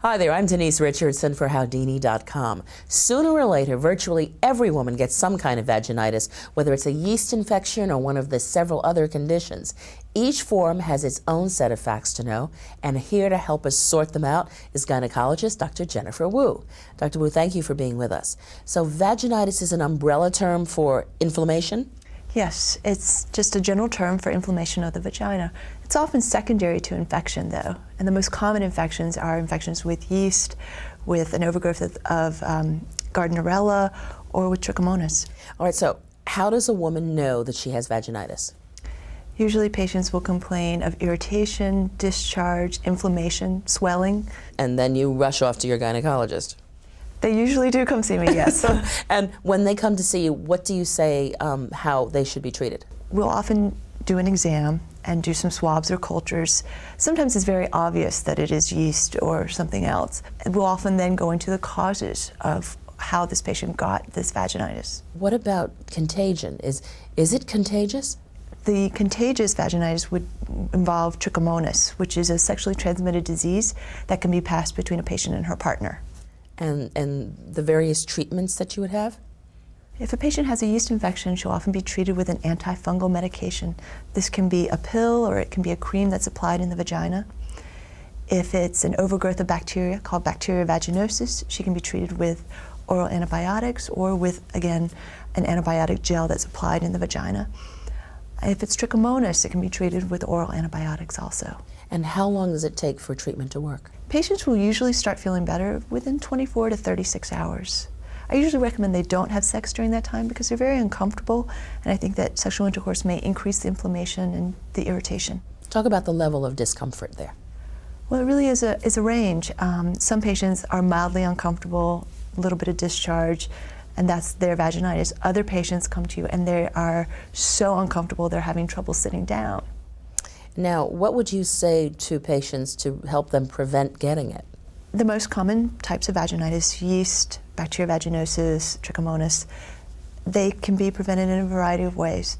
Hi there, I'm Denise Richardson for Howdini.com. Sooner or later, virtually every woman gets some kind of vaginitis, whether it's a yeast infection or one of the several other conditions. Each form has its own set of facts to know, and here to help us sort them out is gynecologist Dr. Jennifer Wu. Dr. Wu, thank you for being with us. So vaginitis is an umbrella term for inflammation? Yes, it's just a general term for inflammation of the vagina. It's often secondary to infection, though, and the most common infections are infections with yeast, with an overgrowth of Gardnerella, or with trichomonas. All right, so how does a woman know that she has vaginitis? Usually patients will complain of irritation, discharge, inflammation, swelling. And then you rush off to your gynecologist. They usually do come see me, yes. And when they come to see you, what do you say how they should be treated? We'll often do an exam and do some swabs or cultures. Sometimes it's very obvious that it is yeast or something else. And we'll often then go into the causes of how this patient got this vaginitis. What about contagion? Is it contagious? The contagious vaginitis would involve trichomonas, which is a sexually transmitted disease that can be passed between a patient and her partner. And the various treatments that you would have? If a patient has a yeast infection, she'll often be treated with an antifungal medication. This can be a pill or it can be a cream that's applied in the vagina. If it's an overgrowth of bacteria called Bacterial Vaginosis, she can be treated with oral antibiotics or with, again, an antibiotic gel that's applied in the vagina. If it's trichomonas, it can be treated with oral antibiotics also. And how long does it take for treatment to work? Patients will usually start feeling better within 24 to 36 hours. I usually recommend they don't have sex during that time because they're very uncomfortable, and I think that sexual intercourse may increase the inflammation and the irritation. Talk about the level of discomfort there. Well, it really is a range. Some patients are mildly uncomfortable, a little bit of discharge, and that's their vaginitis. Other patients come to you and they are so uncomfortable they're having trouble sitting down. Now, what would you say to patients to help them prevent getting it? The most common types of vaginitis, yeast, bacterial vaginosis, trichomonas, they can be prevented in a variety of ways.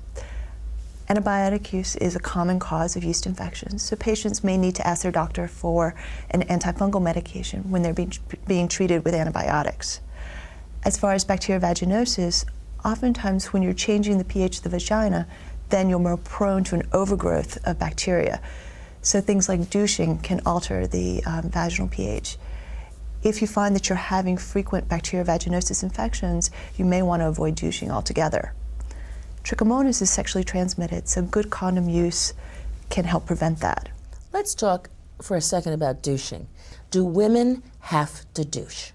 Antibiotic use is a common cause of yeast infections, so patients may need to ask their doctor for an antifungal medication when they're being treated with antibiotics. As far as bacterial vaginosis, oftentimes when you're changing the pH of the vagina, then you're more prone to an overgrowth of bacteria. So things like douching can alter the vaginal pH. If you find that you're having frequent bacterial vaginosis infections, you may want to avoid douching altogether. Trichomonas is sexually transmitted, so good condom use can help prevent that. Let's talk for a second about douching. Do women have to douche?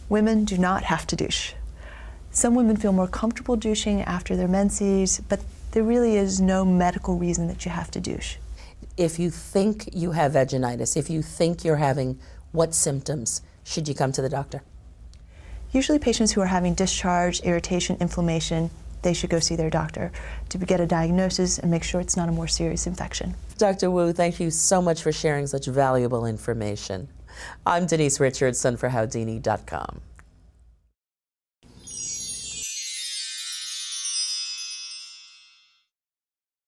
Women do not have to douche. Some women feel more comfortable douching after their menses, but there really is no medical reason that you have to douche. If you think you have vaginitis, if you think you're having what symptoms, should you come to the doctor? Usually patients who are having discharge, irritation, inflammation, they should go see their doctor to get a diagnosis and make sure it's not a more serious infection. Dr. Wu, thank you so much for sharing such valuable information. I'm Denise Richardson for Howdini.com.